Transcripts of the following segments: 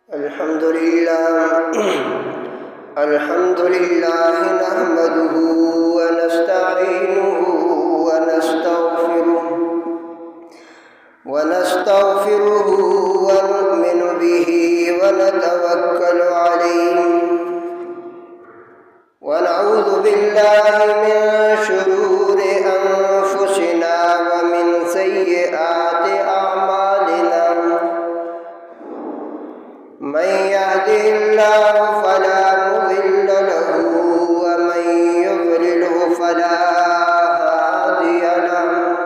الحمد لله نحمده ونستعينه ونستغفره ونؤمن به ونتوكل عليه ونعوذ بالله من شرور أنفسنا ومن سيئات أعمالنا من يهده الله فلا مضل له ومن يضلله فلا هادي له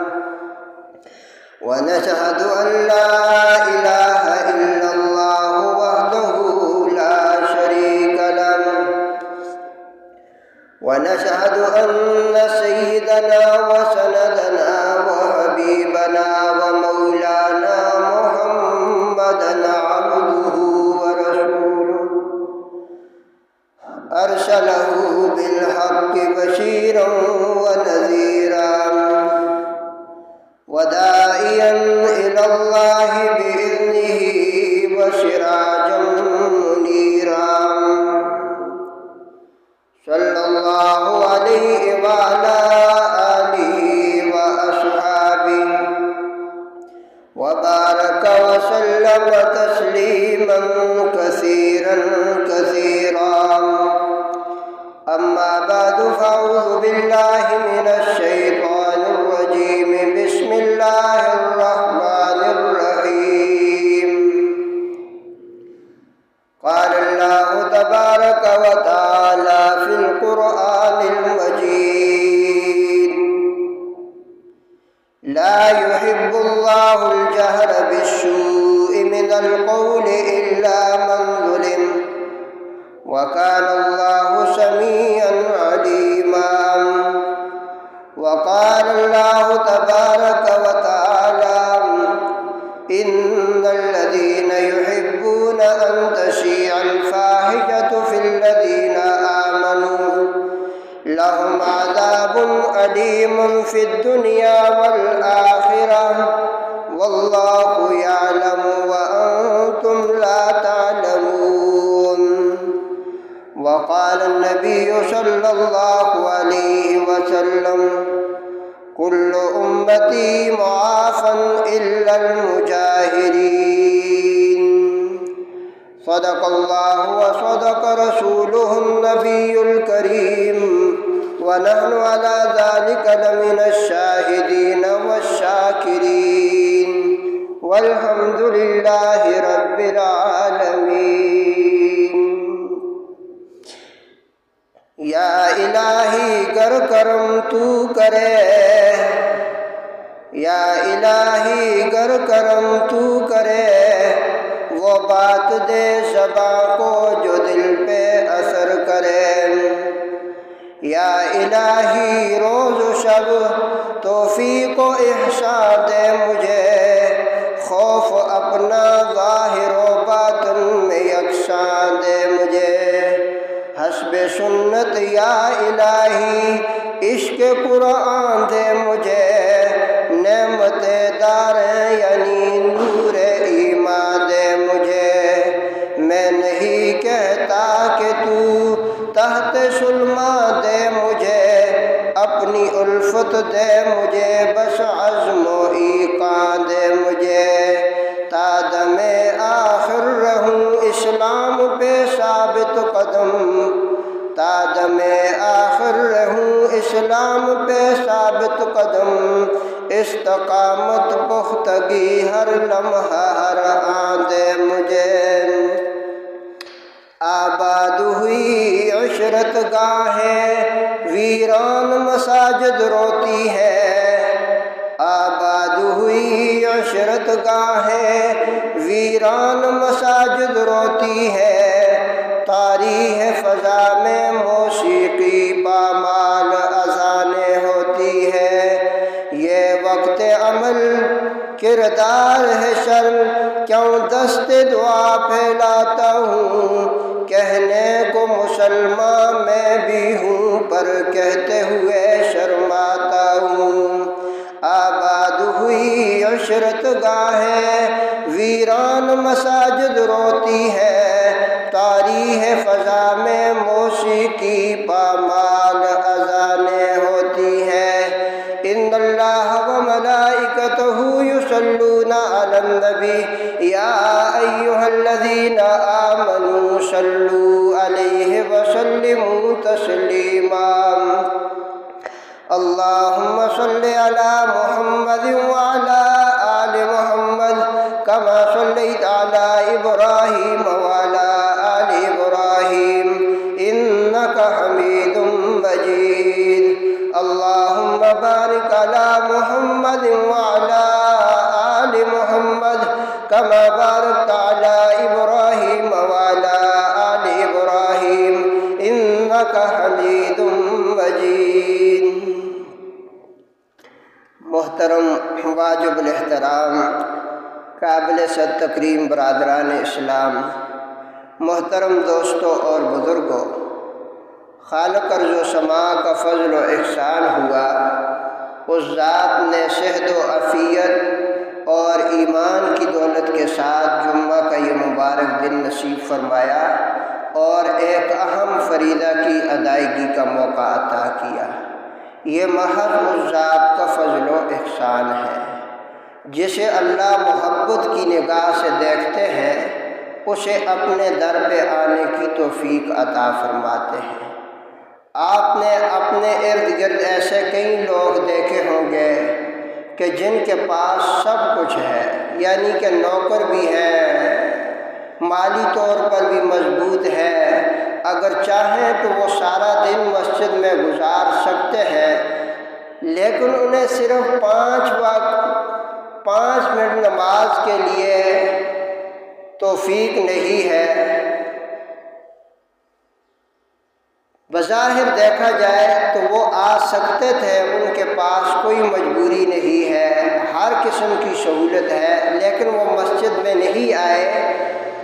ونشهد أن لا إله إلا الله وحده لا شريك له ونشهد أن سيدنا وسندنا وحبيبنا ومولانا محمدا عبده ورسوله أرسله بالحق بشيرا ونذيرا وداعيا إلى الله بإذنه وسراجا منيرا صلى الله عليه وعلى آله وأصحابه وبارك وسلم تسليما كثيرا أما بعد فأعوذ بالله من الشيطان الرجيم بسم الله الرحمن الرحيم قال الله تبارك وتعالى في القرآن المجيد لا يحب الله الجهر بالسوء من القول إلا من ظلم وكان الله سميعا عليما وقال الله تبارك وتعالى إن الذين يحبون أن تشيع الفاحشة في الذين آمنوا لهم عذاب أليم في الدنيا والآخرة والله يعلم وأنتم لا تعلمون وقال النبي صلى الله عليه وسلم كل أمتي معافى إلا المجاهرين صدق الله وصدق رسوله النبي الكريم ونحن على ذلك لمن الشاهدين والشاكرين والحمد لله رب العالمين یا الہی گر کرم تو کرے یا الہی گر کرم تو کرے وہ بات دے زباں کو جو دل پہ اثر کرے یا الہی روز و شب توفیق و احسان دے مجھے خوف اپنا ظاہر و باطن میں یکساں دے مجھے حسب سنت یا الہی عشق قرآن دے مجھے نعمت دار یعنی نور ایمان دے مجھے میں نہیں کہتا کہ تو تحت سلما دے مجھے اپنی الفت دے مجھے بس عزم و ایقان دے مجھے تا دم آخر رہوں اسلام پہ ثابت قدم تا دم آخر رہوں اسلام پہ ثابت قدم استقامت پختگی ہر لمحہ ہر آن دے مجھے آباد ہوئی عشرت گاہیں ویران مساجد روتی ہے آباد ہوئی عشرت گاہیں ویران مساجد روتی ہے تاریخ فضا میں موسیقی پامال اذانیں ہوتی ہے یہ وقت عمل کردار ہے شرم کیوں دست دعا پھیلاتا ہوں کہنے کو مسلمان میں بھی ہوں پر کہتے ہوئے شرماتا ہوں آباد ہوئی عشرت گاہیں ویران مساجد روتی ہے، تاریح فضا میں موسیقی پامال اذانیں ہوتی ہیں۔ ان اللہ و ملائکتہ یصلون علی النبی یا ایھا الذین آمنوا صلوا علیہ وسلموا تسلیما۔ اللہم صل علی محمد وعلی آل محمد کما صلیت علی ابراہیم وعلی آل ابراہیم انک حمید مجید۔ اللہم بارک علی محمد وعلی آل محمد کما بارکت علی ابراہیم وعلی آل ابراہیم انک حمید مجید۔ محترم واجب الاحترام قابل صد تکریم برادران اسلام، محترم دوستوں اور بزرگوں، خالق ارض و سماع کا فضل و احسان ہوا، اس ذات نے صحت و عافیت اور ایمان کی دولت کے ساتھ جمعہ کا یہ مبارک دن نصیب فرمایا اور ایک اہم فریضہ کی ادائیگی کا موقع عطا کیا۔ یہ محض اس ذات کا فضل و احسان ہے۔ جسے اللہ محبت کی نگاہ سے دیکھتے ہیں اسے اپنے در پہ آنے کی توفیق عطا فرماتے ہیں۔ آپ نے اپنے ارد گرد ایسے کئی لوگ دیکھے ہوں گے کہ جن کے پاس سب کچھ ہے، یعنی کہ نوکر بھی ہے، مالی طور پر بھی مضبوط ہے، اگر چاہیں تو وہ سارا دن مسجد میں گزار سکتے ہیں، لیکن انہیں صرف 5 منٹ نماز کے لیے توفیق نہیں ہے۔ بظاہر دیکھا جائے تو وہ آ سکتے تھے، ان کے پاس کوئی مجبوری نہیں ہے، ہر قسم کی سہولت ہے، لیکن وہ مسجد میں نہیں آئے،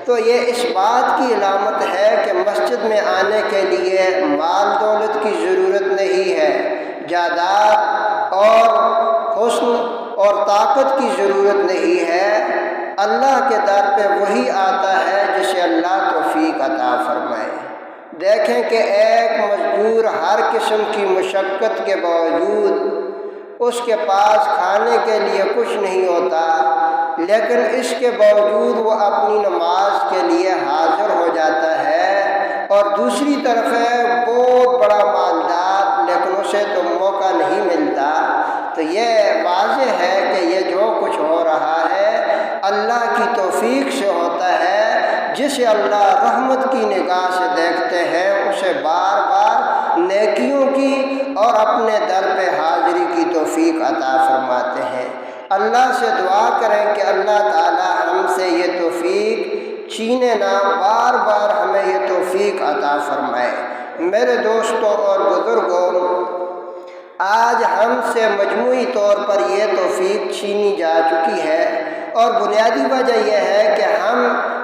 تو یہ اس بات کی علامت ہے کہ مسجد میں آنے کے لیے مال دولت کی ضرورت نہیں ہے، جائیداد اور حسن اور طاقت کی ضرورت نہیں ہے۔ اللہ کے در پہ وہی آتا ہے جسے اللہ توفیق عطا فرمائے۔ دیکھیں کہ ایک مزدور ہر قسم کی مشقت کے باوجود اس کے پاس کھانے کے لیے کچھ نہیں ہوتا، لیکن اس کے باوجود وہ اپنی نماز کے لیے حاضر ہو جاتا ہے، اور دوسری طرف ہے بہت بڑا مالدار لیکن اسے تو موقع نہیں ملتا۔ تو یہ واضح ہے کہ یہ جو کچھ ہو رہا ہے اللہ کی توفیق سے ہوتا ہے۔ جسے اللہ رحمت کی نگاہ سے دیکھتے ہیں اسے بار بار نیکیوں کی اور اپنے در پہ حاضری کی توفیق عطا فرماتے ہیں۔ اللہ سے دعا کریں کہ اللہ تعالی ہم سے یہ توفیق چھینے نہ، بار بار ہمیں یہ توفیق عطا فرمائے۔ میرے دوستوں اور بزرگوں، آج ہم سے مجموعی طور پر یہ توفیق چھینی جا چکی ہے، اور بنیادی وجہ یہ ہے کہ ہم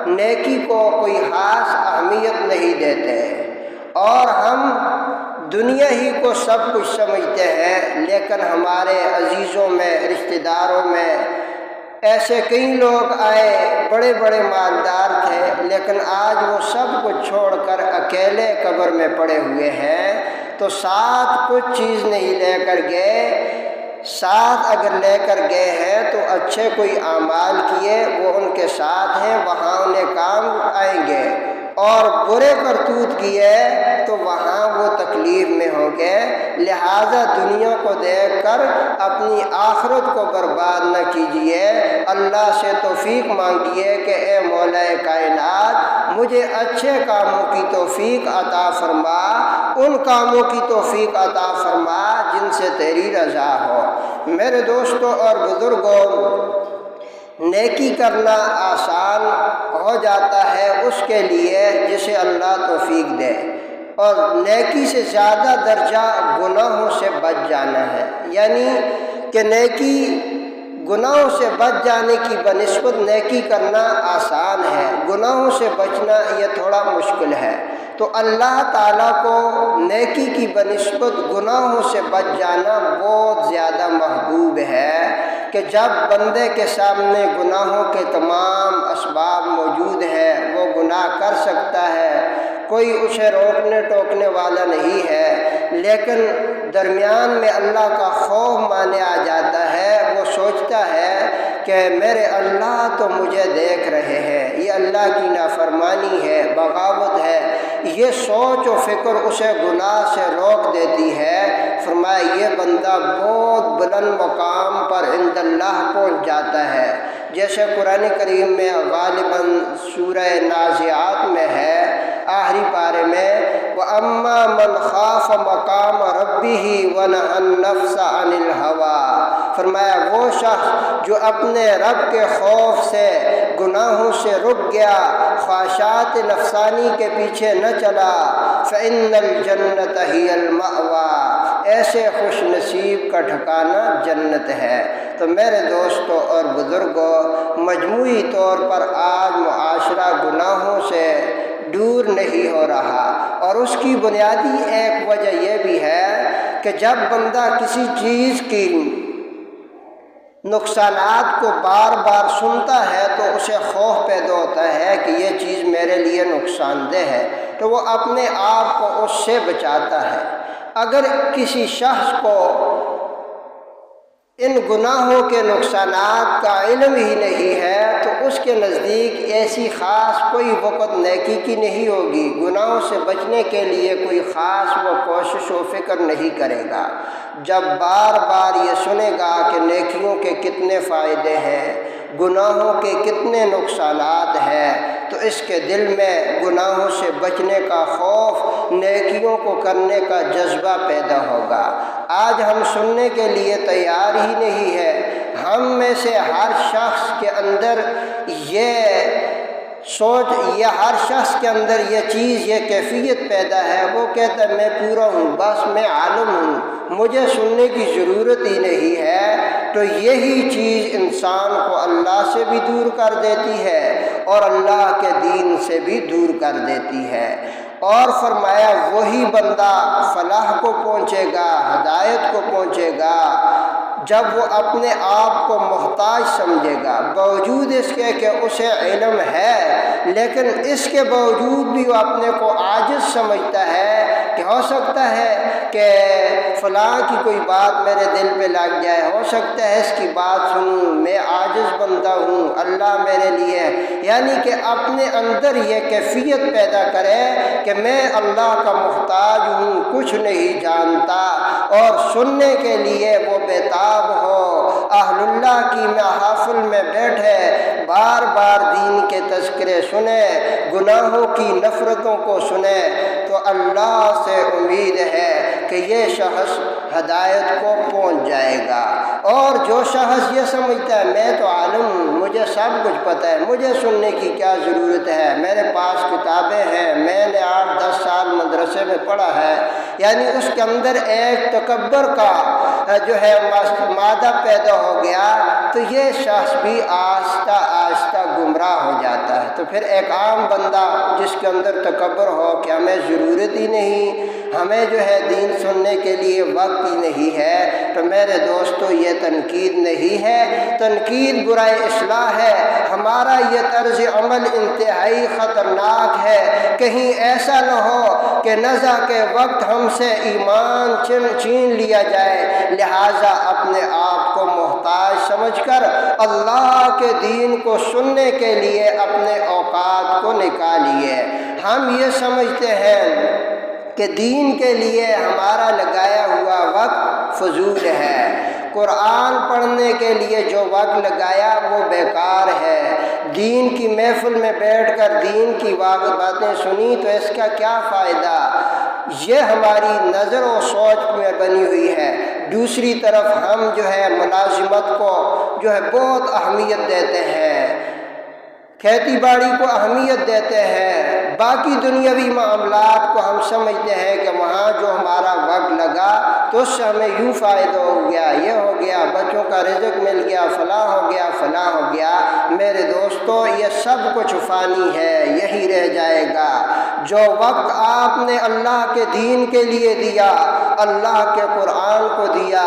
نیکی کو کوئی خاص اہمیت نہیں دیتے، اور ہم دنیا ہی کو سب کچھ سمجھتے ہیں، لیکن ہمارے عزیزوں میں، رشتہ داروں میں ایسے کئی لوگ آئے، بڑے بڑے مالدار تھے، لیکن آج وہ سب کچھ چھوڑ کر اکیلے قبر میں پڑے ہوئے ہیں، تو ساتھ کچھ چیز نہیں لے کر گئے۔ ساتھ اگر لے کر گئے ہیں تو اچھے کوئی اعمال کیے، وہ ان کے ساتھ ہیں، وہاں انہیں کام آئیں گے، اور برے کرتوت کیے تو وہاں وہ تکلیف میں ہوں گے۔ لہذا دنیا کو دیکھ کر اپنی آخرت کو برباد نہ کیجیے، اللہ سے توفیق مانگیے کہ اے مولا کائنات مجھے اچھے کاموں کی توفیق عطا فرما، ان کاموں کی توفیق عطا فرما جن سے تیری رضا ہو۔ میرے دوستوں اور بزرگوں، نیکی کرنا آسان ہو جاتا ہے اس کے لیے جسے اللہ توفیق دے، اور نیکی سے زیادہ درجہ گناہوں سے بچ جانا ہے، یعنی کہ نیکی گناہوں سے بچ جانے کی بنسبت نیکی کرنا آسان ہے، گناہوں سے بچنا یہ تھوڑا مشکل ہے۔ تو اللہ تعالیٰ کو نیکی کی بنسبت گناہوں سے بچ جانا بہت زیادہ محبوب ہے، کہ جب بندے کے سامنے گناہوں کے تمام اسباب موجود ہیں وہ گناہ کر سکتا ہے، کوئی اسے روکنے ٹوکنے والا نہیں ہے، لیکن درمیان میں اللہ کا خوف مانے آ جاتا ہے، وہ سوچتا ہے کہ میرے اللہ تو مجھے دیکھ رہے ہیں، یہ اللہ کی نافرمانی ہے، بغاوت ہے، یہ سوچ و فکر اسے گناہ سے روک دیتی ہے۔ فرمایا یہ بندہ بہت بلند مقام پر عند اللہ پہنچ جاتا ہے، جیسے قرآن کریم میں غالباً سورہ نازعات میں ہے، آخری پارے میں وَأَمَّا مَنْ خَافَ مَقَامَ رَبِّهِ وَنَهَى النَّفْسَ عَنِ الْهَوَىٰ، فرمایا وہ شخص جو اپنے رب کے خوف سے گناہوں سے رک گیا، خواہشات نفسانی کے پیچھے نہ چلا، فَإِنَّ الْجَنَّةَ هِيَ الْمَأْوَىٰ، ایسے خوش نصیب کا ٹھکانہ جنت ہے۔ تو میرے دوستوں اور بزرگوں، مجموعی طور پر آج معاشرہ گناہوں سے دور نہیں ہو رہا، اور اس کی بنیادی ایک وجہ یہ بھی ہے کہ جب بندہ کسی چیز کی نقصانات کو بار بار سنتا ہے تو اسے خوف پیدا ہوتا ہے کہ یہ چیز میرے لیے نقصان دہ ہے، تو وہ اپنے آپ کو اس سے بچاتا ہے۔ اگر کسی شخص کو ان گناہوں کے نقصانات کا علم ہی نہیں ہے تو اس کے نزدیک ایسی خاص کوئی وقت نیکی کی نہیں ہوگی، گناہوں سے بچنے کے لیے کوئی خاص وہ کوشش و فکر نہیں کرے گا۔ جب بار بار یہ سنے گا کہ نیکیوں کے کتنے فائدے ہیں، گناہوں کے کتنے نقصانات ہیں، تو اس کے دل میں گناہوں سے بچنے کا خوف، نیکیوں کو کرنے کا جذبہ پیدا ہوگا۔ آج ہم سننے کے لیے تیار ہی نہیں ہے۔ ہم میں سے ہر شخص کے اندر یہ سوچ، ہر شخص کے اندر یہ چیز، یہ کیفیت پیدا ہے، وہ کہتا ہے میں پورا ہوں، بس میں عالم ہوں، مجھے سننے کی ضرورت ہی نہیں ہے۔ تو یہی چیز انسان کو اللہ سے بھی دور کر دیتی ہے اور اللہ کے دین سے بھی دور کر دیتی ہے۔ اور فرمایا وہی بندہ فلاح کو پہنچے گا، ہدایت کو پہنچے گا، جب وہ اپنے آپ کو محتاج سمجھے گا، باوجود اس کے کہ اسے علم ہے، لیکن اس کے باوجود بھی وہ اپنے کو عاجز سمجھتا ہے کہ ہو سکتا ہے کہ فلاں کی کوئی بات میرے دل پہ لگ جائے، ہو سکتا ہے اس کی بات سنوں، میں عاجز بندہ ہوں، اللہ میرے لیے، یعنی کہ اپنے اندر یہ کیفیت پیدا کرے کہ میں اللہ کا محتاج ہوں، کچھ نہیں جانتا، اور سننے کے لیے وہ بیتاب ہو، اہل اللہ کی محافل میں بیٹھے، بار بار دین کے تذکرے سنے، گناہوں کی نفرتوں کو سنے، تو اللہ سے امید ہے کہ یہ شخص ہدایت کو پہنچ جائے گا۔ اور جو شخص یہ سمجھتا ہے میں تو عالم ہوں، مجھے سب کچھ پتہ ہے، مجھے سننے کی کیا ضرورت ہے، میرے پاس کتابیں ہیں، میں نے 8-10 سال مدرسے میں پڑھا ہے، یعنی اس کے اندر ایک تکبر کا جو ہے مادہ پیدا ہو گیا، تو یہ شخص بھی آہستہ آہستہ گمراہ ہو جاتا ہے۔ تو پھر ایک عام بندہ جس کے اندر تکبر ہو کہ ہمیں ضرورت ہی نہیں، ہمیں جو ہے دین سننے کے لیے وقت ہی نہیں ہے، تو میرے دوستو یہ تنقید نہیں ہے، تنقید برائے اصلاح ہے۔ ہمارا یہ طرز عمل انتہائی خطرناک ہے، کہیں ایسا نہ ہو کہ نزع کے وقت ہم سے ایمان چھین لیا جائے، لہٰذا اپنے آپ کو محتاج سمجھ کر اللہ کے دین کو سننے کے لیے اپنے اوقات کو نکالیے۔ ہم یہ سمجھتے ہیں کہ دین کے لیے ہمارا لگایا ہوا وقت فضول ہے، قرآن پڑھنے کے لیے جو وقت لگایا وہ بیکار ہے، دین کی محفل میں بیٹھ کر دین کی باتیں سنی تو اس کا کیا فائدہ، یہ ہماری نظر و سوچ میں بنی ہوئی ہے۔ دوسری طرف ہم جو ہے ملازمت کو جو ہے بہت اہمیت دیتے ہیں، کھیتی باڑی کو اہمیت دیتے ہیں، باقی دنیاوی معاملات کو ہم سمجھتے ہیں کہ وہاں جو ہمارا وقت لگا تو اس سے ہمیں یوں فائدہ ہو گیا، یہ ہو گیا، بچوں کا رزق مل گیا، فلاں ہو گیا، فلاں ہو گیا۔ میرے دوستو یہ سب کچھ فانی ہے، یہی رہ جائے گا۔ جو وقت آپ نے اللہ کے دین کے لیے دیا، اللہ کے قرآن کو دیا،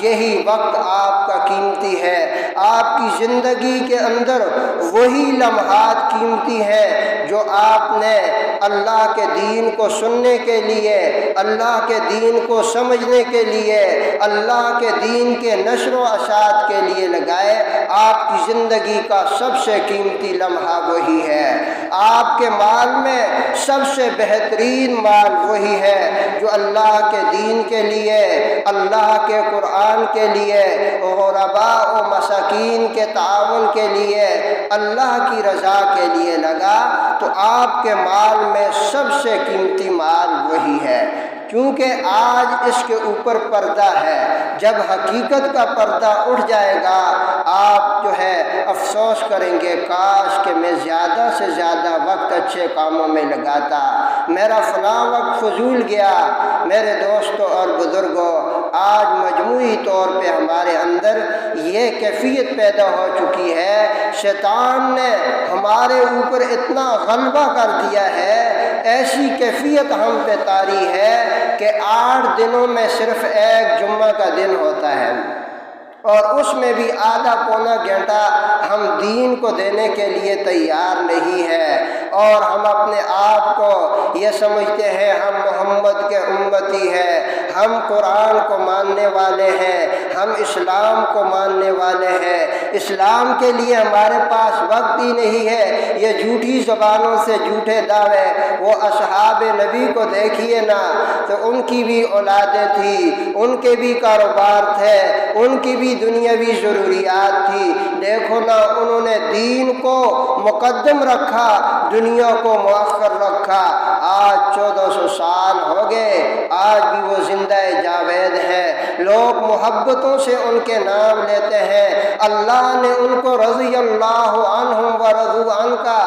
یہی وقت آپ کا قیمتی ہے۔ آپ کی زندگی کے اندر وہی لمحات قیمتی ہیں جو آپ نے اللہ کے دین کو سننے کے لیے، اللہ کے دین کو سمجھنے کے لیے، اللہ کے دین کے نشر و اشاعت کے لیے لگائے۔ آپ کی زندگی کا سب سے قیمتی لمحہ وہی ہے۔ آپ کے مال میں سب سے بہترین مال وہی ہے جو اللہ کے دین کے لیے، اللہ کے قرآن کے لیے، غرباء و مساکین کے تعاون کے لیے، اللہ کی رضا کے لیے لگا۔ تو آپ کے مال میں سب سے قیمتی مال وہی ہے، کیونکہ آج اس کے اوپر پردہ ہے۔ جب حقیقت کا پردہ اٹھ جائے گا، آپ جو ہے افسوس کریں گے، کاش کہ میں زیادہ سے زیادہ وقت اچھے کاموں میں لگاتا، میرا فلاں وقت فضول گیا۔ میرے دوستوں اور بزرگوں، آج مجموعی طور پہ ہمارے اندر یہ کیفیت پیدا ہو چکی ہے، شیطان نے ہمارے اوپر اتنا غلبہ کر دیا ہے، ایسی کیفیت ہم پہ طاری ہے کہ 8 دنوں میں صرف ایک جمعہ کا دن ہوتا ہے، اور اس میں بھی آدھا پونا گھنٹہ ہم دین کو دینے کے لیے تیار نہیں ہے، اور ہم اپنے آپ کو یہ سمجھتے ہیں ہم محمد کے امتی ہیں، ہم قرآن کو ماننے والے ہیں، ہم اسلام کو ماننے والے ہیں، اسلام کے لیے ہمارے پاس وقت ہی نہیں ہے۔ یہ جھوٹی زبانوں سے جھوٹے دعوے، وہ اصحاب نبی کو دیکھیے نا، تو ان کی بھی اولادیں تھیں، ان کے بھی کاروبار تھے، ان کی بھی دنیاوی ضروریات تھی، دیکھو نا انہوں نے دین کو مقدم رکھا، دنیا کو مؤخر رکھا۔ آج 1400 سال ہو گئے، آج بھی وہ زندہ جاوید ہیں، لوگ محبتوں سے ان کے نام لیتے ہیں۔ اللہ نے ان کو رضی اللہ عنہم ورضوا عنہ کا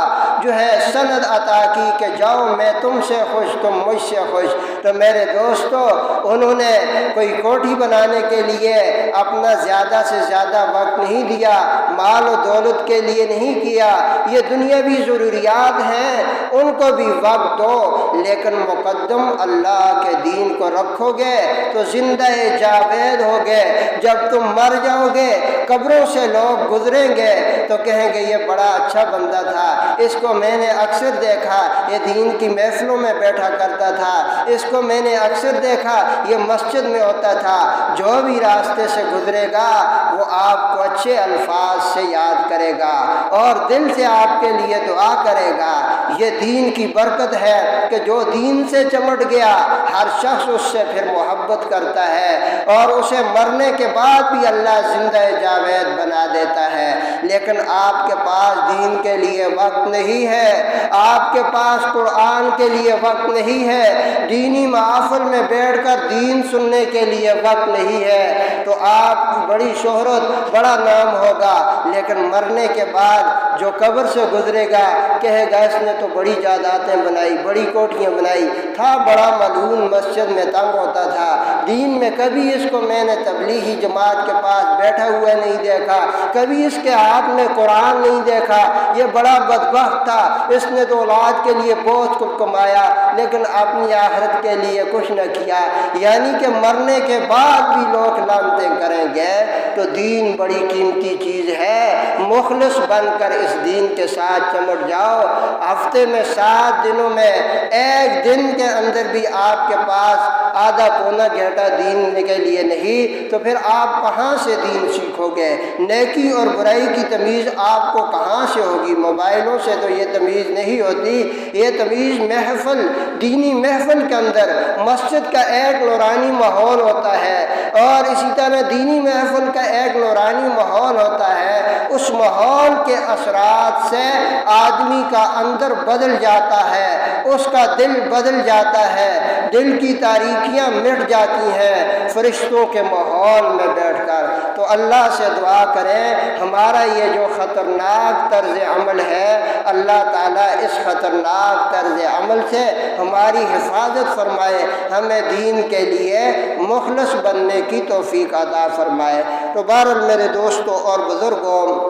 جو ہے سند عطا کی کہ جاؤ میں تم سے خوش، تم مجھ سے خوش۔ تو میرے دوستو، انہوں نے کوئی کوٹھی بنانے کے لیے اپنا زیادہ سے زیادہ وقت نہیں دیا، مال و دولت کے لیے نہیں کیا، یہ دنیاوی ضروریات ہیں، ان کو بھی وقت دو، لیکن مقدم اللہ کے دین کو رکھو گے تو زندہ جاوید ہوگے۔ جب تم مر جاؤ گے، قبروں سے لوگ گزریں گے تو کہیں گے یہ بڑا اچھا بندہ تھا، اس کو میں نے اکثر دیکھا یہ دین کی محفلوں میں بیٹھا کرتا تھا، اس کو میں نے اکثر دیکھا یہ مسجد میں ہوتا تھا۔ جو بھی راستے سے گزرے گا وہ آپ کو اچھے الفاظ سے یاد کرے گا اور دل سے آپ کے لیے دعا کرے گا۔ یہ دین کی برکت ہے کہ جو دین سے چمٹ گیا، ہر شخص اس سے پھر محبت کرتا ہے، اور اسے مرنے کے بعد بھی اللہ زندہ جاوید بنا دیتا ہے۔ لیکن آپ کے پاس دین کے لیے وقت نہیں ہے، آپ کے پاس قرآن کے لیے وقت نہیں ہے، دینی محافل میں بیٹھ کر دین سننے کے لیے وقت نہیں ہے، تو آپ کی بڑی شہرت، بڑا نام ہوگا، لیکن مرنے کے بعد جو قبر سے گزرے گا کہے گا اس نے تو بڑی جائیدادیں بنائی، بڑی کوٹھیاں بنائی، تھا بڑا ملعون، مسجد میں تنگ ہوتا تھا، دین میں کبھی اس کو میں نے تبلیغی جماعت کے پاس بیٹھا ہوا نہیں دیکھا، کبھی اس کے ہاتھ میں قرآن نہیں دیکھا، یہ بڑا بدبخت تھا، اس نے تو اولاد کے لیے بہت کچھ کمایا لیکن اپنی آخرت کے لیے کچھ نہ کیا۔ یعنی کہ مرنے کے بعد بھی لوگ لعنتیں کریں گے۔ تو دین بڑی قیمتی چیز ہے، مخلص بن کر اس دین کے ساتھ چمٹ جاؤ۔ ہفتے میں 7 دنوں میں ایک دن کے اندر بھی آپ کے پاس آدھا پونا گھنٹہ دین کے لیے نہیں، تو پھر آپ کہاں سے دین سیکھو گے؟ نیکی اور برائی کی تمیز آپ کو کہاں سے ہوگی؟ موبائلوں سے تو یہ تمیز نہیں ہوتی، یہ تمیز محفل، دینی محفل کے اندر مسجد کا ایک نورانی ماحول ہوتا ہے، اور اسی طرح دینی محفل کا ایک نورانی ماحول ہوتا ہے۔ اس ماحول کے اثرات سے آدمی کا اندر بدل جاتا ہے، اس کا دل بدل جاتا ہے، دل کی تاریکیاں مٹ جاتی ہیں فرشتوں کے ماحول میں بیٹھ کر۔ تو اللہ سے دعا کریں ہمارا یہ جو خطرناک طرز عمل ہے، اللہ تعالیٰ اس خطرناک طرز عمل سے ہماری حفاظت فرمائے، ہمیں دین کے لیے مخلص بننے کی توفیق عطا فرمائے۔ تو بہرحال میرے دوستوں اور بزرگوں،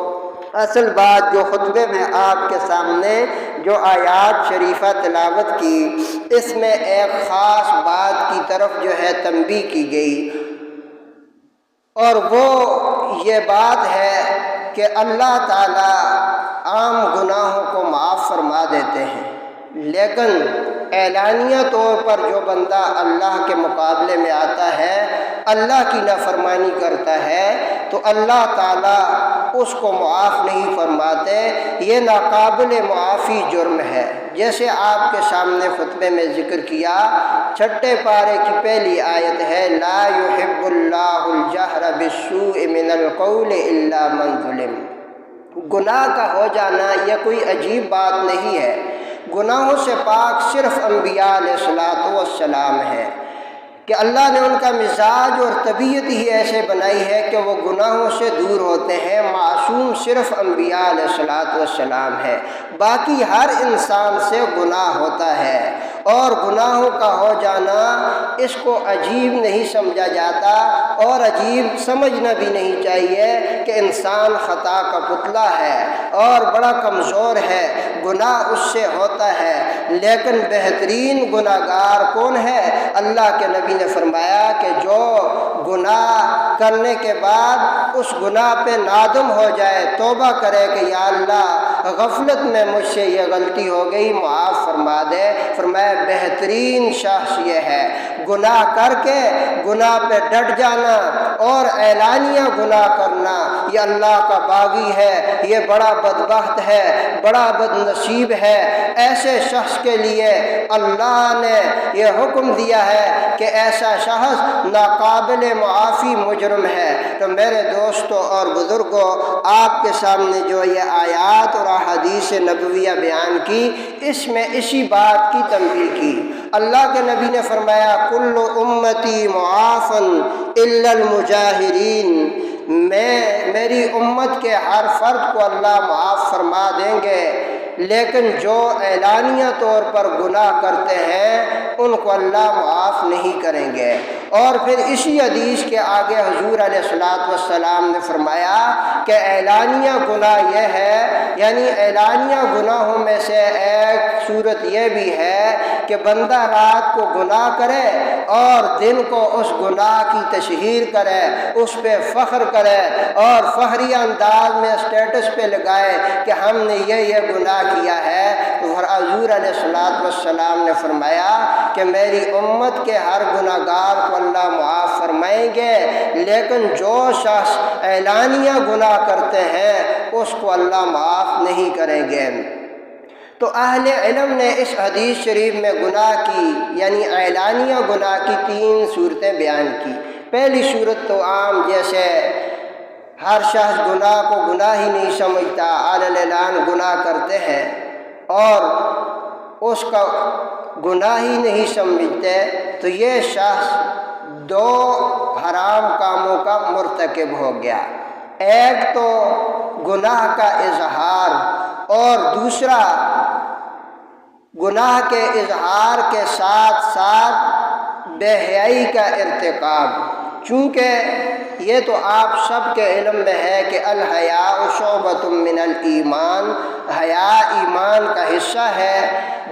اصل بات جو خطبے میں آپ کے سامنے جو آیات شریفہ تلاوت کی، اس میں ایک خاص بات کی طرف جو ہے تنبیہ کی گئی، اور وہ یہ بات ہے کہ اللہ تعالیٰ عام گناہوں کو معاف فرما دیتے ہیں، لیکن اعلانیہ طور پر جو بندہ اللہ کے مقابلے میں آتا ہے، اللہ کی نافرمانی کرتا ہے، تو اللہ تعالیٰ اس کو معاف نہیں فرماتے۔ یہ ناقابل معافی جرم ہے۔ جیسے آپ کے سامنے خطبے میں ذکر کیا، 6 پارے کی پہلی آیت ہے، لا يحب اللہ الجہر بالسوء من القول الا من ظلم۔ گناہ کا ہو جانا یہ کوئی عجیب بات نہیں ہے۔ گناہوں سے پاک صرف انبیاء علیہ السلام ہے کہ اللہ نے ان کا مزاج اور طبیعت ہی ایسے بنائی ہے کہ وہ گناہوں سے دور ہوتے ہیں۔ معصوم صرف انبیاء علیہ السلام ہے، باقی ہر انسان سے گناہ ہوتا ہے، اور گناہوں کا ہو جانا اس کو عجیب نہیں سمجھا جاتا، اور عجیب سمجھنا بھی نہیں چاہیے کہ انسان خطا کا پتلا ہے اور بڑا کمزور ہے، گناہ اس سے ہوتا ہے۔ لیکن بہترین گناہ گار کون ہے؟ اللہ کے نبی نے فرمایا کہ جو گناہ کرنے کے بعد اس گناہ پہ نادم ہو جائے، توبہ کرے کہ یا اللہ غفلت میں مجھ سے یہ غلطی ہو گئی، معاف فرما دے۔ فرمایا بہترین شخص یہ ہے گناہ کر کے گناہ پہ ڈٹ جانا اور اعلانیہ گناہ کرنا، یہ اللہ کا باغی ہے، یہ بڑا بدبخت ہے، بڑا بد نصیب ہے۔ ایسے شخص کے لیے اللہ نے یہ حکم دیا ہے کہ ایسا شخص ناقابل معافی مجرم ہے۔ تو میرے دوستوں اور بزرگوں، آپ کے سامنے جو یہ آیات اور احادیث نبویہ بیان کی، اس میں اسی بات کی تنبیہ کی۔ اللہ کے نبی نے فرمایا کل امتی معافن الا المجاہرین، میری امت کے ہر فرد کو اللہ معاف فرما دیں گے، لیکن جو اعلانیہ طور پر گناہ کرتے ہیں ان کو اللہ معاف نہیں کریں گے۔ اور پھر اسی حدیث کے آگے حضور علیہ السلام نے فرمایا کہ اعلانیہ گناہ یہ ہے، یعنی اعلانیہ گناہوں میں سے ایک صورت یہ بھی ہے کہ بندہ رات کو گناہ کرے اور دن کو اس گناہ کی تشہیر کرے، اس پہ فخر کرے اور فخری انداز میں اسٹیٹس پہ لگائے کہ ہم نے یہ گناہ کیا ہے۔ تو حضور علیہ السلام نے فرمایا کہ میری امت کے ہر گناہ گار کو اللہ معاف فرمائیں گے، لیکن جو شخص اعلانیہ گناہ کرتے ہیں اس کو اللہ معاف نہیں کریں گے۔ تو اہل علم نے اس حدیث شریف میں گناہ کی یعنی اعلانیہ گناہ کی 3 صورتیں بیان کی۔ پہلی صورت تو عام، جیسے ہر شخص گناہ کو گناہ ہی نہیں سمجھتا، علی الاعلان گناہ کرتے ہیں اور اس کا گناہ ہی نہیں سمجھتے، تو یہ شخص 2 حرام کاموں کا مرتکب ہو گیا۔ ایک تو گناہ کا اظہار، اور دوسرا گناہ کے اظہار کے ساتھ ساتھ بے حیائی کا ارتکاب۔ چونکہ یہ تو آپ سب کے علم میں ہے کہ الحیاء شعبۃ من الایمان، حیا ایمان کا حصہ ہے۔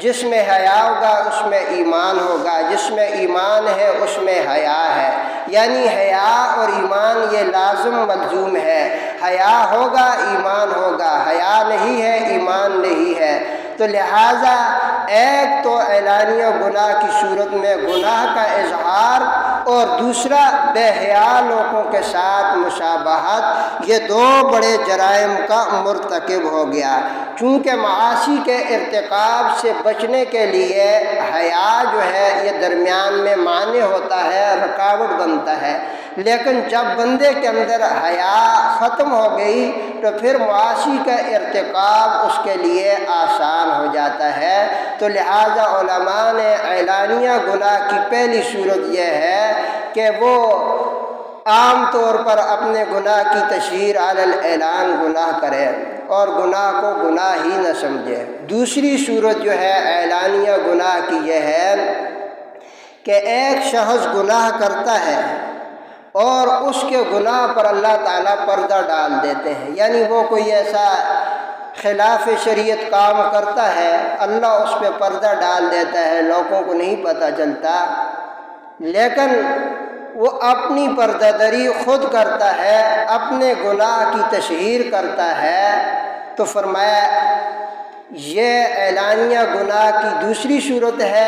جس میں حیا ہوگا اس میں ایمان ہوگا، جس میں ایمان ہے اس میں حیا ہے، یعنی حیا اور ایمان یہ لازم ملزوم ہے۔ حیا ہوگا ایمان ہوگا، حیا نہیں ہے ایمان نہیں ہے۔ تو لہٰذا ایک تو اعلانیہ گناہ کی صورت میں گناہ کا اظہار، اور دوسرا بے حیا لوگوں کے ساتھ مشابہت، یہ 2 بڑے جرائم کا مرتکب ہو گیا۔ چونکہ معاصی کے ارتکاب سے بچنے کے لیے حیا جو ہے یہ درمیان میں مانع ہوتا ہے، رکاوٹ بنتا ہے، لیکن جب بندے کے اندر حیا ختم ہو گئی تو پھر معاصی کا ارتکاب اس کے لیے آسان ہو جاتا ہے۔ تو لہٰذا علماء نے اعلانیہ گناہ کی پہلی صورت یہ ہے کہ وہ عام طور پر اپنے گناہ کی تشہیر علی الاعلان گناہ کرے اور گناہ کو گناہ ہی نہ سمجھے۔ دوسری صورت جو ہے اعلانیہ گناہ کی یہ ہے کہ ایک شخص گناہ کرتا ہے اور اس کے گناہ پر اللہ تعالیٰ پردہ ڈال دیتے ہیں، یعنی وہ کوئی ایسا خلاف شریعت کام کرتا ہے، اللہ اس پہ پردہ ڈال دیتا ہے، لوگوں کو نہیں پتہ چلتا، لیکن وہ اپنی پردہ داری خود کرتا ہے، اپنے گناہ کی تشہیر کرتا ہے۔ تو فرمایا یہ اعلانیہ گناہ کی دوسری صورت ہے۔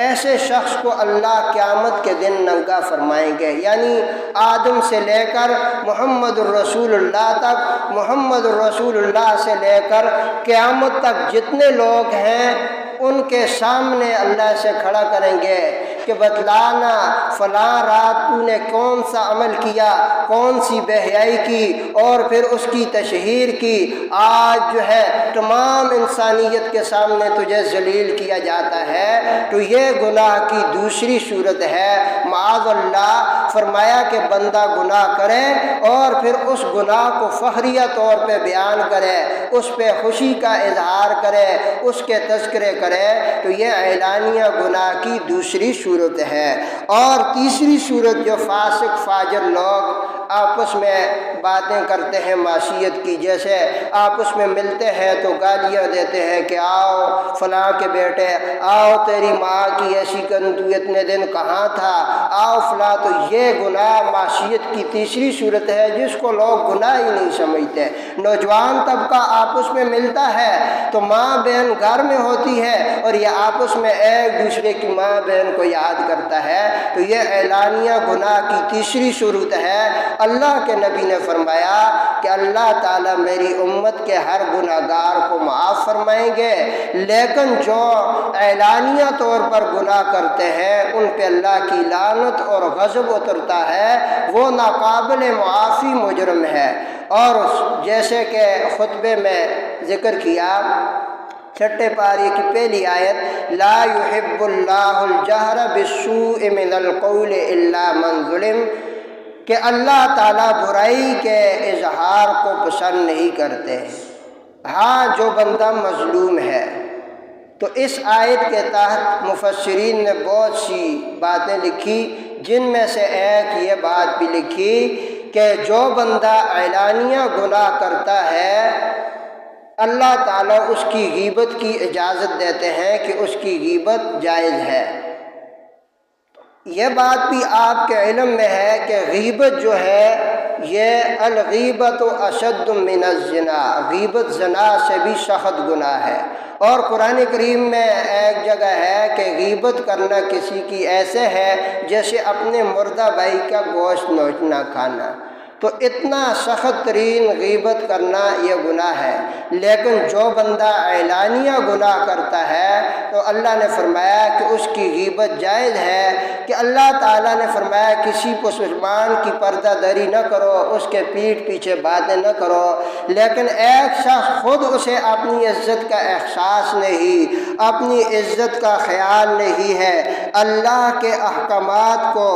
ایسے شخص کو اللہ قیامت کے دن ننگا فرمائیں گے، یعنی آدم سے لے کر محمد الرسول اللہ تک، محمد الرسول اللہ سے لے کر قیامت تک جتنے لوگ ہیں ان کے سامنے اللہ سے کھڑا کریں گے کہ بتلانا فلاں رات تو نے کون سا عمل کیا، کون سی بے حیائی کی اور پھر اس کی تشہیر کی۔ آج جو ہے تمام انسانیت کے سامنے تجھے ذلیل کیا جاتا ہے۔ تو یہ گناہ کی دوسری صورت ہے۔ معاذ اللہ، فرمایا کہ بندہ گناہ کرے اور پھر اس گناہ کو فخریہ طور پہ بیان کرے، اس پہ خوشی کا اظہار کرے، اس کے تذکرے کرے، تو یہ اعلانیہ گناہ کی دوسری صورت ہے۔ اور تیسری صورت جو فاسق فاجر لوگ آپس میں باتیں کرتے ہیں معصیت کی، جیسے آپس میں ملتے ہیں تو گالیاں دیتے ہیں کہ آؤ فلاں کے بیٹے، آؤ تیری ماں کی ایسی کن، تو اتنے دن کہاں تھا، آؤ فلاں۔ تو یہ گناہ معصیت کی تیسری صورت ہے جس کو لوگ گناہ ہی نہیں سمجھتے۔ نوجوان طبقہ آپس میں ملتا ہے تو ماں بہن گھر میں ہوتی ہے اور یہ آپس میں ایک دوسرے کی ماں بہن کو یاد کرتا ہے، تو یہ اعلانیہ گناہ کی تیسری صورت ہے۔ اللہ کے نبی نے فرمایا کہ اللہ تعالیٰ میری امت کے ہر گناہ گار کو معاف فرمائیں گے، لیکن جو اعلانیہ طور پر گناہ کرتے ہیں ان پہ اللہ کی لعنت اور غضب اترتا ہے، وہ ناقابل معافی مجرم ہے۔ اور جیسے کہ خطبے میں ذکر کیا، چھٹے پارے کی پہلی آیت، لا يحب اللہ الجہر بالسوء من القول الا من ظلم، کہ اللہ تعالیٰ برائی کے اظہار کو پسند نہیں کرتے، ہاں جو بندہ مظلوم ہے۔ تو اس آیت کے تحت مفسرین نے بہت سی باتیں لکھی، جن میں سے ایک یہ بات بھی لکھی کہ جو بندہ اعلانیہ گناہ کرتا ہے اللہ تعالیٰ اس کی غیبت کی اجازت دیتے ہیں کہ اس کی غیبت جائز ہے۔ یہ بات بھی آپ کے علم میں ہے کہ غیبت جو ہے یہ الغیبت اشد من الزنا، غیبت زنا سے بھی سخت گناہ ہے۔ اور قرآن کریم میں ایک جگہ ہے کہ غیبت کرنا کسی کی ایسے ہے جیسے اپنے مردہ بھائی کا گوشت نوچنا کھانا۔ تو اتنا سخت ترین غیبت کرنا یہ گناہ ہے، لیکن جو بندہ اعلانیہ گناہ کرتا ہے تو اللہ نے فرمایا کہ اس کی غیبت جائز ہے، کہ اللہ تعالیٰ نے فرمایا کسی مسلمان کی پردہ داری نہ کرو، اس کے پیٹھ پیچھے باتیں نہ کرو، لیکن ایک شخص خود اسے اپنی عزت کا احساس نہیں، اپنی عزت کا خیال نہیں ہے، اللہ کے احکامات کو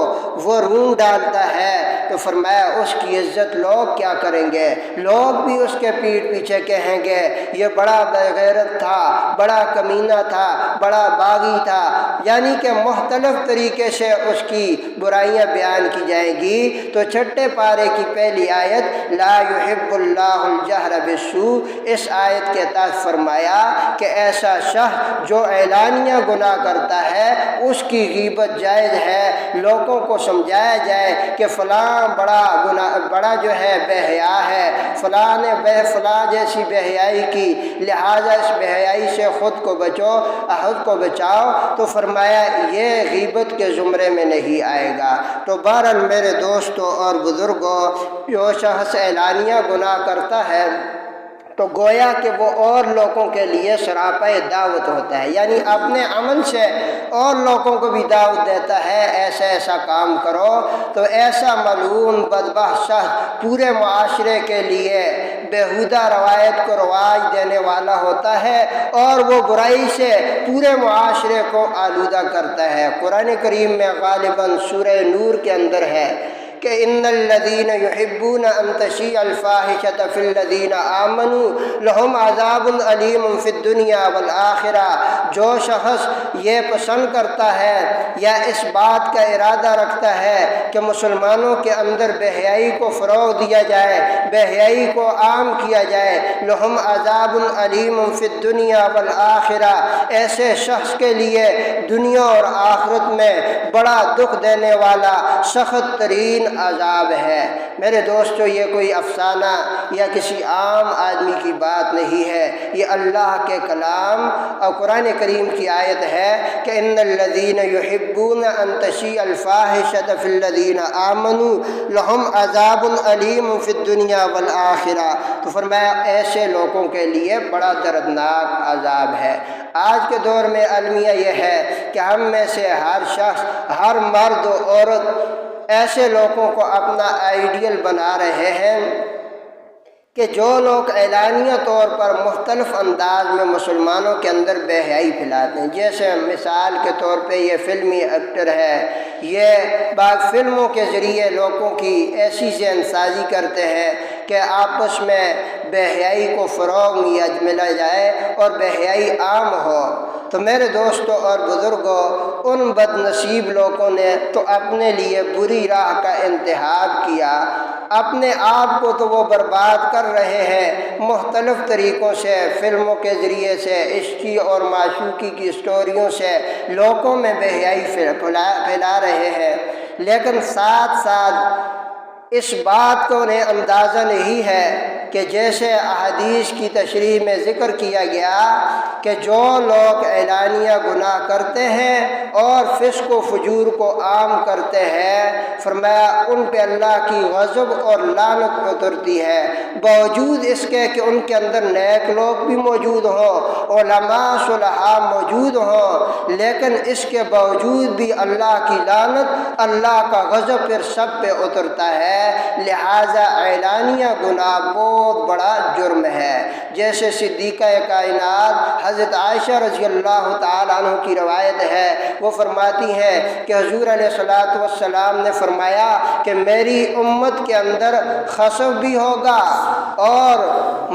وہ رون ڈالتا ہے، تو فرمایا اس کی عزت لوگ کیا کریں گے؟ لوگ بھی اس کے پیٹھ پیچھے کہیں گے یہ بڑا بے غیرت تھا، بڑا کمینہ تھا، بڑا باغی تھا، یعنی کہ مختلف طریقے سے اس کی برائیاں بیان کی جائیں گی۔ تو چھٹے پارے کی پہلی آیت لا يحب اللہ الجہر بالسوء، اس آیت کے تحت فرمایا کہ ایسا شخص جو اعلانیہ گناہ کرتا ہے اس کی غیبت جائز ہے، لوگوں کو سمجھایا جائے کہ فلاں بڑا جو ہے بے حیا ہے، فلاں نے فلاں جیسی بے حیائی کی، لہٰذا اس بے حیائی سے خود کو بچاؤ، تو فرمایا یہ غیبت کے زمرے میں نہیں آئے گا۔ تو بہرحال میرے دوستوں اور بزرگوں، جو شخص اعلانیہ گناہ کرتا ہے تو گویا کہ وہ اور لوگوں کے لیے سراپا دعوت ہوتا ہے، یعنی اپنے عمل سے اور لوگوں کو بھی دعوت دیتا ہے ایسا ایسا کام کرو، تو ایسا ملعون بدبخت شخص پورے معاشرے کے لیے بیہودہ روایت کو رواج دینے والا ہوتا ہے اور وہ برائی سے پورے معاشرے کو آلودہ کرتا ہے۔ قرآن کریم میں غالباً سورہ نور کے اندر ہے کہ ان الذین یحبون ان تشیع الفاحشۃ فی الذین آمنوا لہم عذاب علیم فی الدنیا والآخرہ، جو شخص یہ پسند کرتا ہے یا اس بات کا ارادہ رکھتا ہے کہ مسلمانوں کے اندر بے حیائی کو فروغ دیا جائے، بے حیائی کو عام کیا جائے، لہم عذاب علیم فی الدنیا والآخرہ، ایسے شخص کے لیے دنیا اور آخرت میں بڑا دکھ دینے والا سخت ترین عذاب ہے۔ میرے دوستو، یہ کوئی افسانہ یا کسی عام آدمی کی بات نہیں ہے، یہ اللہ کے کلام اور قرآن کریم کی آیت ہے کہ ان الذین یحبون ان تشیع الفاحشۃ فی الذین آمنوا لہم عذاب علیم فی الدنیا والآخرہ۔ تو فرمایا ایسے لوگوں کے لیے بڑا دردناک عذاب ہے۔ آج کے دور میں المیہ یہ ہے کہ ہم میں سے ہر شخص، ہر مرد و عورت ایسے لوگوں کو اپنا آئیڈیل بنا رہے ہیں کہ جو لوگ اعلانیہ طور پر مختلف انداز میں مسلمانوں کے اندر بے حیائی پھیلاتے ہیں، جیسے مثال کے طور پہ یہ فلمی ایکٹر ہے، یہ بعض فلموں کے ذریعے لوگوں کی ایسی ذہن سازی کرتے ہیں کہ آپس میں بے حیائی کو فروغ ملا جائے اور بے حیائی عام ہو۔ تو میرے دوستوں اور بزرگوں، ان بد نصیب لوگوں نے تو اپنے لیے بری راہ کا انتخاب کیا، اپنے آپ کو تو وہ برباد کر رہے ہیں مختلف طریقوں سے، فلموں کے ذریعے سے، عشقی اور معشوقی کی سٹوریوں سے لوگوں میں بے حیائی پھیلا رہے ہیں، لیکن ساتھ ساتھ اس بات کو انہیں اندازہ نہیں ہے کہ جیسے احادیث کی تشریح میں ذکر کیا گیا کہ جو لوگ اعلانیہ گناہ کرتے ہیں اور فسق و فجور کو عام کرتے ہیں، فرمایا ان پہ اللہ کی غضب اور لعنت اترتی ہے، باوجود اس کے کہ ان کے اندر نیک لوگ بھی موجود ہوں، علماء صلحاء موجود ہوں، لیکن اس کے باوجود بھی اللہ کی لعنت، اللہ کا غضب پھر سب پہ اترتا ہے۔ لہذا اعلانیہ گناہ بہت بڑا جرم ہے۔ جیسے صدیقہ کائنات حضرت عائشہ رضی اللہ تعالیٰ عنہ کی روایت ہے، وہ فرماتی ہیں کہ حضور علیہ الصلوۃ والسلام نے فرمایا کہ میری امت کے اندر خسف بھی ہوگا اور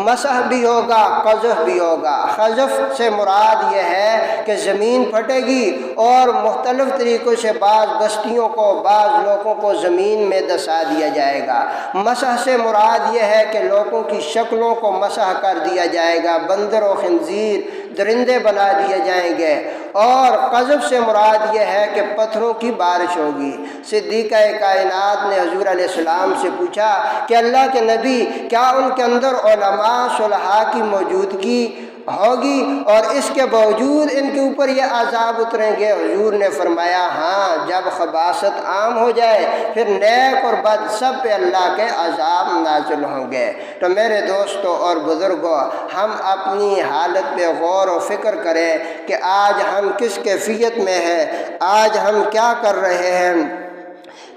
مسح بھی ہوگا، قذف بھی ہوگا۔ قذف سے مراد یہ ہے کہ زمین پھٹے گی اور مختلف طریقوں سے بعض بستیوں کو، بعض لوگوں کو زمین میں دسا دیا جائے گا۔ مسح سے مراد یہ ہے کہ لوگوں کی شکلوں کو مسح کر دیا جائے گا، بندر و خنزیر، درندے بنا دیے جائیں گے۔ اور قذف سے مراد یہ ہے کہ پتھروں کی بارش ہوگی۔ صدیقہ کائنات نے حضور علیہ السلام سے پوچھا کہ اللہ کے نبی، کیا ان کے اندر علماء صلحاء کی موجودگی ہوگی اور اس کے باوجود ان کے اوپر یہ عذاب اتریں گے؟ حضور نے فرمایا ہاں، جب خباثت عام ہو جائے پھر نیک اور بد سب پہ اللہ کے عذاب نازل ہوں گے۔ تو میرے دوستوں اور بزرگوں، ہم اپنی حالت پہ غور و فکر کریں کہ آج ہم کس کیفیت میں ہیں، آج ہم کیا کر رہے ہیں۔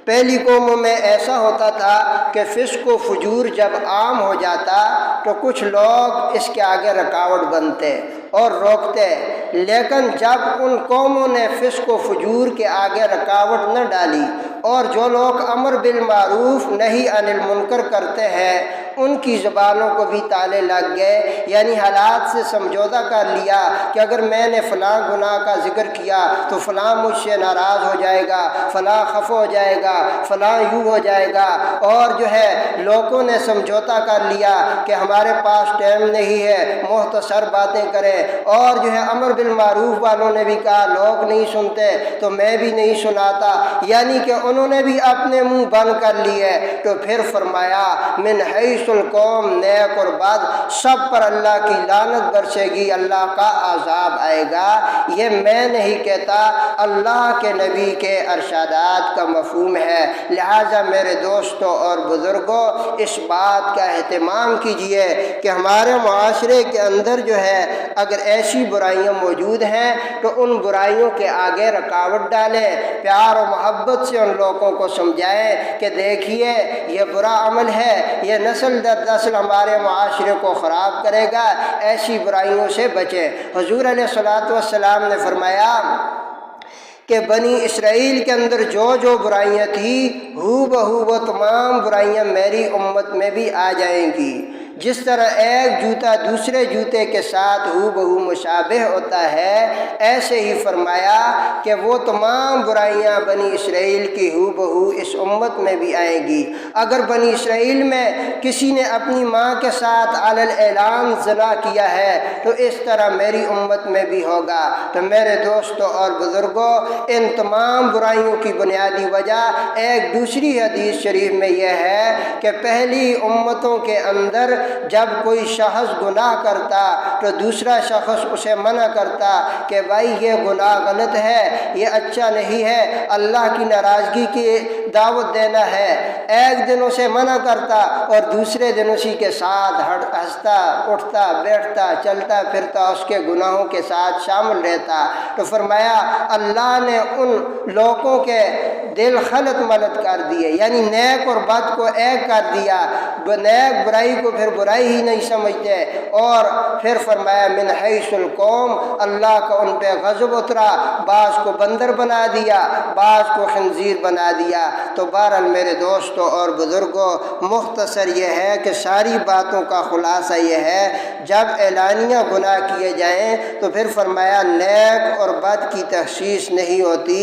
پہلی قوموں میں ایسا ہوتا تھا کہ فسق و فجور جب عام ہو جاتا تو کچھ لوگ اس کے آگے رکاوٹ بنتے اور روکتے، لیکن جب ان قوموں نے فسق و فجور کے آگے رکاوٹ نہ ڈالی اور جو لوگ امر بالمعروف نہی عن المنکر کرتے ہیں ان کی زبانوں کو بھی تالے لگ گئے، یعنی حالات سے سمجھوتہ کر لیا کہ اگر میں نے فلاں گناہ کا ذکر کیا تو فلاں مجھ سے ناراض ہو جائے گا، فلاں خفا ہو جائے گا، فلاں یوں ہو جائے گا، اور جو ہے لوگوں نے سمجھوتہ کر لیا کہ ہمارے پاس ٹائم نہیں ہے، مختصر باتیں کریں، اور جو ہے امر بالمعروف والوں نے بھی کہا لوگ نہیں سنتے تو میں بھی نہیں سناتا، یعنی کہ انہوں نے بھی اپنے منہ بند کر لیے۔ تو پھر فرمایا من حیث القوم، نیک اور بد سب پر اللہ کی لعنت برسے گی، اللہ کا عذاب آئے گا۔ یہ میں نہیں کہتا، اللہ کے نبی کے ارشادات کا مفہوم ہے۔ لہٰذا میرے دوستوں اور بزرگوں، اس بات کا اہتمام کیجئے کہ ہمارے معاشرے کے اندر جو ہے اگر ایسی برائیاں موجود ہیں تو ان برائیوں کے آگے رکاوٹ ڈالیں، پیار و محبت سے ان لوگوں کو سمجھائیں کہ دیکھیے یہ برا عمل ہے، یہ نسل در نسل ہمارے معاشرے کو خراب کرے گا، ایسی برائیوں سے بچیں۔ حضور علیہ الصلوۃ والسلام نے فرمایا کہ بنی اسرائیل کے اندر جو جو برائیاں تھیں ہو بہو وہ تمام برائیاں میری امت میں بھی آ جائیں گی۔ جس طرح ایک جوتا دوسرے جوتے کے ساتھ ہو بہو مشابہ ہوتا ہے، ایسے ہی فرمایا کہ وہ تمام برائیاں بنی اسرائیل کی ہو بہو اس امت میں بھی آئیں گی۔ اگر بنی اسرائیل میں کسی نے اپنی ماں کے ساتھ علی الاعلان زنا کیا ہے تو اس طرح میری امت میں بھی ہوگا۔ تو میرے دوستوں اور بزرگوں، ان تمام برائیوں کی بنیادی وجہ ایک دوسری حدیث شریف میں یہ ہے کہ پہلی امتوں کے اندر جب کوئی شخص گناہ کرتا تو دوسرا شخص اسے منع کرتا کہ بھائی یہ گناہ غلط ہے، یہ اچھا نہیں ہے، اللہ کی ناراضگی کی دعوت دینا ہے۔ ایک دن اسے منع کرتا اور دوسرے دن اسی کے ساتھ ہنستا، اٹھتا، بیٹھتا، چلتا پھرتا، اس کے گناہوں کے ساتھ شامل رہتا۔ تو فرمایا اللہ نے ان لوگوں کے دل خلط ملط کر دیے، یعنی نیک اور بد کو ایک کر دیا، نیک برائی کو پھر برائی ہی نہیں سمجھتے۔ اور پھر فرمایا من حیث القوم، اللہ کا ان پہ غضب اترا، بعض کو بندر بنا دیا، بعض کو خنزیر بنا دیا۔ تو بہرحال میرے دوستوں اور بزرگوں، مختصر یہ ہے کہ ساری باتوں کا خلاصہ یہ ہے، جب اعلانیہ گناہ کیے جائیں تو پھر فرمایا نیک اور بد کی تخصیص نہیں ہوتی،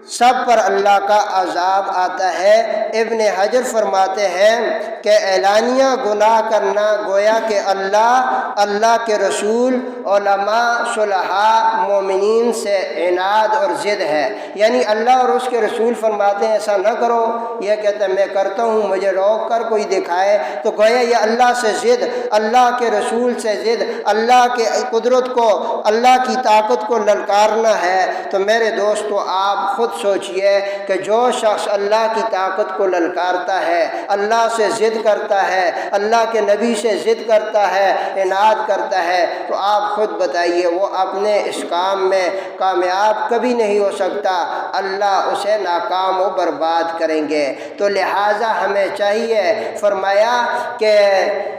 سب پر اللہ کا عذاب آتا ہے۔ ابن حجر فرماتے ہیں کہ اعلانیہ گناہ کرنا گویا کہ اللہ کے رسول، علماء، صلحاء، مومنین سے عناد اور ضد ہے، یعنی اللہ اور اس کے رسول فرماتے ہیں ایسا نہ کرو، یہ کہتا ہے میں کرتا ہوں، مجھے روک کر کوئی دکھائے، تو گویا یہ اللہ سے ضد، اللہ کے رسول سے ضد، اللہ کے قدرت کو، اللہ کی طاقت کو للکارنا ہے۔ تو میرے دوستو آپ خود سوچئے کہ جو شخص اللہ کی طاقت کو للکارتا ہے، اللہ سے ضد کرتا ہے، اللہ کے نبی سے ضد کرتا ہے، عناد کرتا ہے، تو آپ خود بتائیے وہ اپنے اس کام میں کامیاب کبھی نہیں ہو سکتا، اللہ اسے ناکام و برباد کریں گے۔ تو لہٰذا ہمیں چاہیے، فرمایا کہ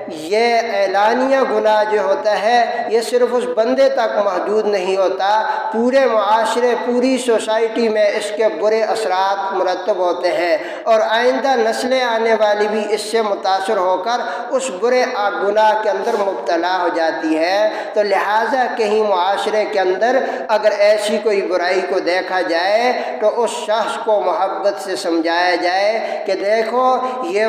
یہ اعلانیہ گناہ جو ہوتا ہے یہ صرف اس بندے تک محدود نہیں ہوتا، پورے معاشرے، پوری سوسائٹی میں اس کے برے اثرات مرتب ہوتے ہیں، اور آئندہ نسلیں آنے والی بھی اس سے متاثر ہو کر اس برے گناہ کے اندر مبتلا ہو جاتی ہے۔ تو لہٰذا کہیں معاشرے کے اندر اگر ایسی کوئی برائی کو دیکھا جائے تو اس شخص کو محبت سے سمجھایا جائے کہ دیکھو یہ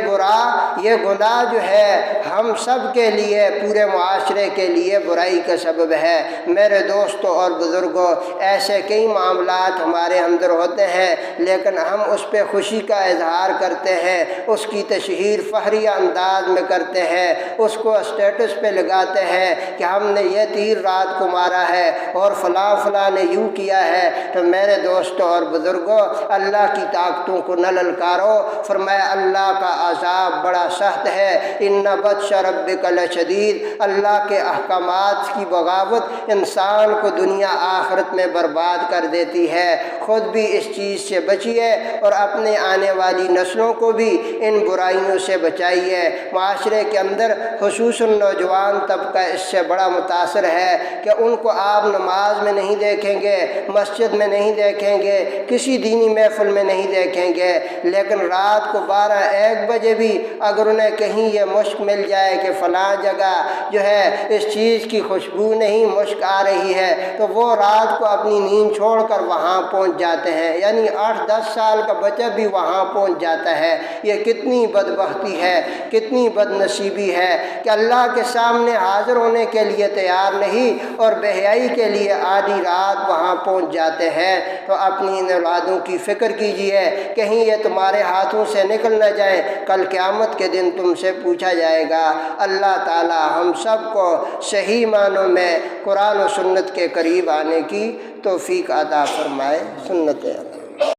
یہ گناہ جو ہے ہم سب کے لیے، پورے معاشرے کے لیے برائی کا سبب ہے۔ میرے دوستوں اور بزرگوں، ایسے کئی معاملات ہمارے اندر ہوتے ہیں لیکن ہم اس پہ خوشی کا اظہار کرتے ہیں، اس کی تشہیر فخریہ انداز میں کرتے ہیں، اس کو اسٹیٹس پہ لگاتے ہیں کہ ہم نے یہ تیر رات کو مارا ہے اور فلاں فلاں نے یوں کیا ہے۔ تو میرے دوستوں اور بزرگوں، اللہ کی طاقتوں کو نہ للکارو، فرمایا اللہ کا عذاب بڑا سخت ہے، ان بطش ربک لشدید، اللہ کے احکامات کی بغاوت انسان کو دنیا آخرت میں برباد کر دیتی ہے۔ خود بھی اس چیز سے بچیے اور اپنے آنے والی نسلوں کو بھی ان برائیوں سے بچائیے۔ معاشرے کے اندر خصوصاً نوجوان طبقہ اس سے بڑا متاثر ہے کہ ان کو آپ نماز میں نہیں دیکھیں گے، مسجد میں نہیں دیکھیں گے، کسی دینی محفل میں نہیں دیکھیں گے، لیکن رات کو 12-1 بجے بھی اگر انہیں کہیں یہ مشک مل جائے کہ فلاں جگہ جو ہے اس چیز کی خوشبو نہیں، مشک آ رہی ہے، تو وہ رات کو اپنی نیند چھوڑ کر وہاں پہنچ جاتے ہیں، یعنی 8-10 سال کا بچہ بھی وہاں پہنچ جاتا ہے۔ یہ کتنی بدبختی ہے، کتنی بد نصیبی ہے کہ اللہ کے سامنے حاضر ہونے کے لیے تیار نہیں اور بے حیائی کے لیے آدھی رات وہاں پہنچ جاتے ہیں۔ تو اپنی ان اولادوں کی فکر کیجئے، کہیں یہ تمہارے ہاتھوں سے نکل نہ جائیں، کل قیامت کے دن تم سے پوچھا جائے گا۔ اللہ تعالی ہم سب کو صحیح معنوں میں قرآن و سنت کے قریب آنے کی توفیق عطا فرمائے۔ سنت